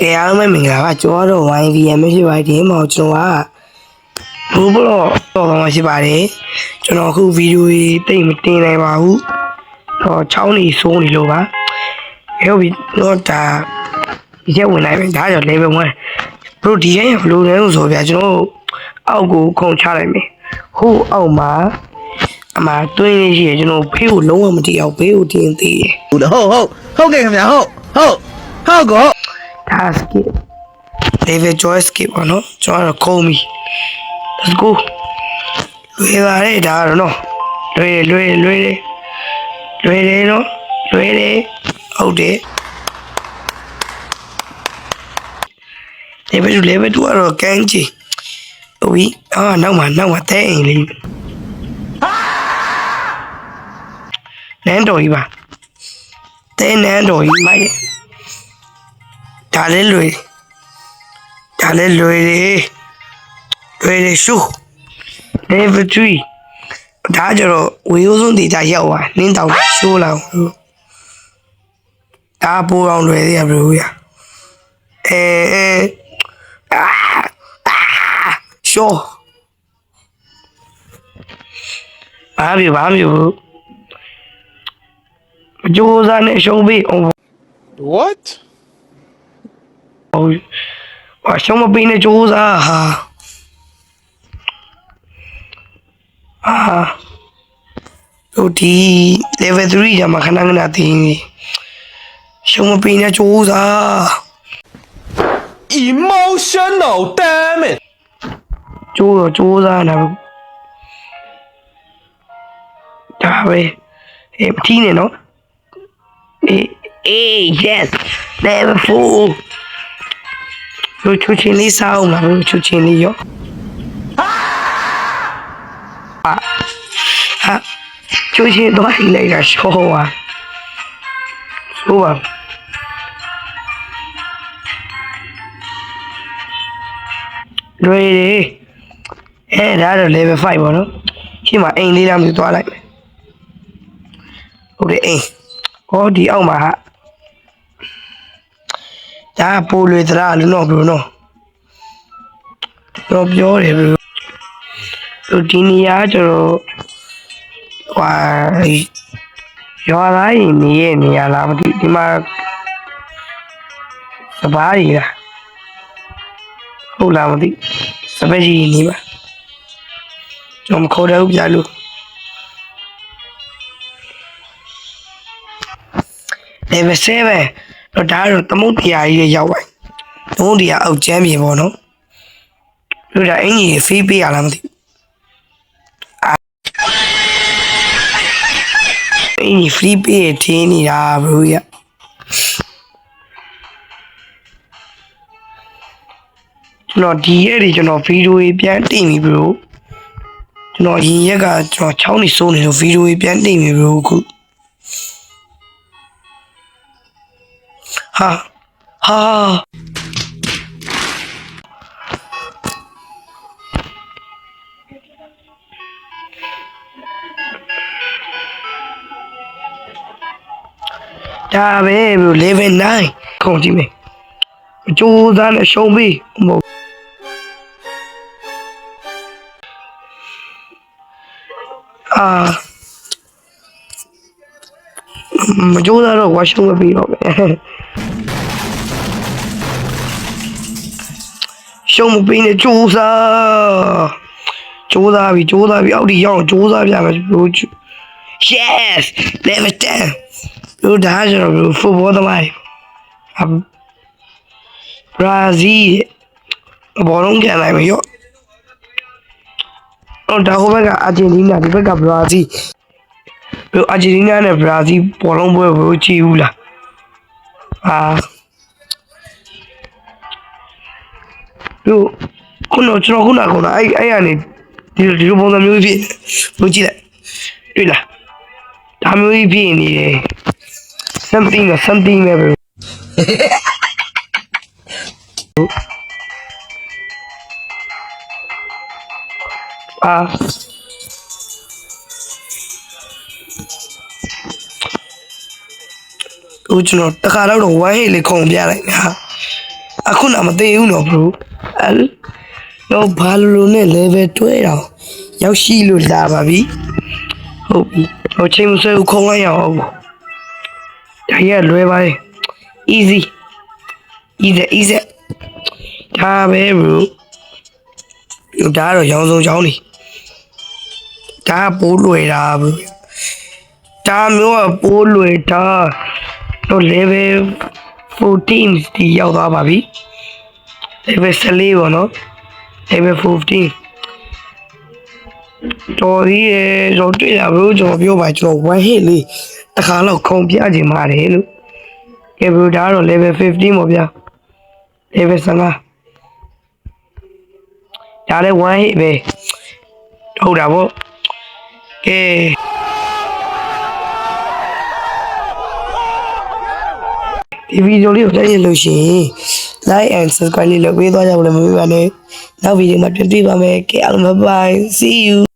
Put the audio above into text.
အားမင်္ဂလာပါကျွန်တော်တို့ YVM ဖြစ်ပါတယ်ဒီမှာကျွန်တော်ကဘူးဘလော့တော့မှာရှိပါတယ်ကျွန်တော်အခုဗီဒီယိုကြီးတိတ်မတင်နိုင်ပါဘူးတော့ချောင်းနေစိုးနေလို့ပါဟုတ်ပြီတော့ဒါရက်ဝင်လိုက်ပြီဒါကြောင့် level 1ဘလို့ဒီရင်ဘလို့လဲဆိုပြကျွန်တော်အောက်ကိုခုန်ချလိုက်မယ်ဟိုအောက်မှာအမတွင်းလေးရှိရကျွန်တော်ဖေးကိုလုံးဝမတိအောင်ဘေးကိုတင်သေးတယ်ဟုတ်ကဲ့ခင်ဗျာဟုတ်ကော task level joy skip ပါနော်ကျွန်တော်ခုံးပြီ let's go လွယ်ပါတယ်ဒါတော့နော်လွယ်တယ်နော်လွယ်တယ်ဟုတ်တယ် level 2ကတော့ကန်းချီဟုတ်ပြီနောက်မှာတဲအိမ်လေးနန်းတော်ကြီးပါတဲနန်းတော်ကြီးမိုက်ဒါလည်းလွယ်တယ်ရှု level 3ဒါကြတော့ဝေယိုးဆုံးဒေတာရောက်သွားနင်းတောင်ရှိုးလာဒါပိုးအောင်လွယ်သေးရဘလို့ရရှောဘာမျိုးကြိုးစားနဲ့ရှုံးပေးအောင် what ရှုံးမပေးနဲ့ကြိုးစားတို့ဒီ level 3ကျမှခဏတင်းနေရှုံးမပေးနဲ့ကြိုးစား emotional damage ကြိုးစားနေဒါပဲမထီးနေနော်yes level 4လို့ချူချင်းလေးစားအောင်လားလို့ချူချင်းလေးရောချူချင်းတော့လိုက်တာရှော့ပါဆိုပါလွယ်တယ်ဒါတော့ level 5ပေါ့နော်ရှင်းမှာအိမ်လေးလားမသိသွားလိုက်မယ်ဟုတ်တယ်အိမ်ဒီအောက်မှာဒါပိုးလွေသလားလို့နော်ဘလို့နော်တော့ပြောတယ်ဘလို့ဒီနေရာကျတော့ရွာသားကြီးနေရလားမသိဒီမှာစပားကြီးလားဟုတ်လားမသိစပက်ကြီးနေပါကျွန်တော်ခေါ်တယ်ဦးပြလို့level 7တော့ဒါတော့သမုတ်တရားကြီးရောက်ပါသမုတ်တရားအောက်ကျမ်းပြင်ပေါ့နော်လို့ဒါအင်ကြီးဖေးပေးရလားမသိအင်ကြီး free ပေးထင်းနေတာဘရိုရကျွန်တော်ဒီရက်တွေကျွန်တော်ဗီဒီယိုကြီးပြန်တင်ပြီဘရိုကျွန်တော်ရင်ရက်ကကျွန်တော်ချောင်းနေစိုးနေလို့ဗီဒီယိုကြီးပြန်တင်ပြီဘရိုခုဟာဒါပဲဘရို level 9ခုံကြည့်မယ်ကြိုးစားနဲ့ရှုံးပြီးမကြိုးစားတော့ဝါရှုံးမပြီးတော့ပဲရှုံးမပြီးနဲ့ကြိုးစားပြီးအောက်ဒီရောက်ကြိုးစားပြမယ်ဘရို yes level 10ဘရိုဒါကျတော့ဘရို football သမားဘရာဇီးဘောလုံးကန်လိုက်မယ်ရောဒါဟိုဘက်ကအာဂျင်တီးနာဒီဘက်ကဘရာဇီးဘရိုအာဂျင်တီးနာနဲ့ဘရာဇီးဘောလုံးပွဲဘရိုကြည့်ဘူးလားဘရိုကျွန်တော်ခုနအဲ့ကနေဒီလိုပုံစံမျိုးဖြစ်ဘရိုကြည့်လိုက်တွေ့လားဒါမျိုးကြီးဖြစ်နေတယ် something ပဲဘရိုကျွန်တော်တခါတော့ဝိုင်းဟိတ်လေးခုံပြလိုက်ညာ အခုနမသိဘူးနော် bro တော့ဘာလို့နဲ့ level 12တောင်ရောက်ရှိလို့လာပါပြီဟုတ်ပြီဟိုချိန်မဆွဲဘူးခုံလိုက်ရအောင်ဒါကြီးကလွယ်ပါတယ် easy ဒါပဲ bro ဒါတော့ရောင်းစုံချောင်းနေဒါပိုးလွယ်တာ bro ဒါမျိုးကပိုးလွယ်တာတော့ level 14ဒီရောက်သွားပါပြီ level 14ပေါ့နော် level 14တော်ကြီးရယ်ကျွန်တော်တွေ့တာ bro ကျွန်တော်ပြောပါကျွန်တော် one hit လေးတစ်ခါတော့ခုံပြချင်ပါတယ်လို့ကဲ bro ဒါကတော့ level 15ပေါ့ဗျာ level 15ဒါလည်း one hit ပဲဟုတ်တာပေါ့ကဲဒီဗီဒီယိုလေးကိုကြည့်ရလို့ရှိရင် like and subscribe လေးလုပ်ပေးသွားကြဖို့လည်းမမေ့ပါနဲ့နောက်ဗီဒီယိုမှာပြန်တွေ့ပါမယ်ကဲအားလုံး bye bye see you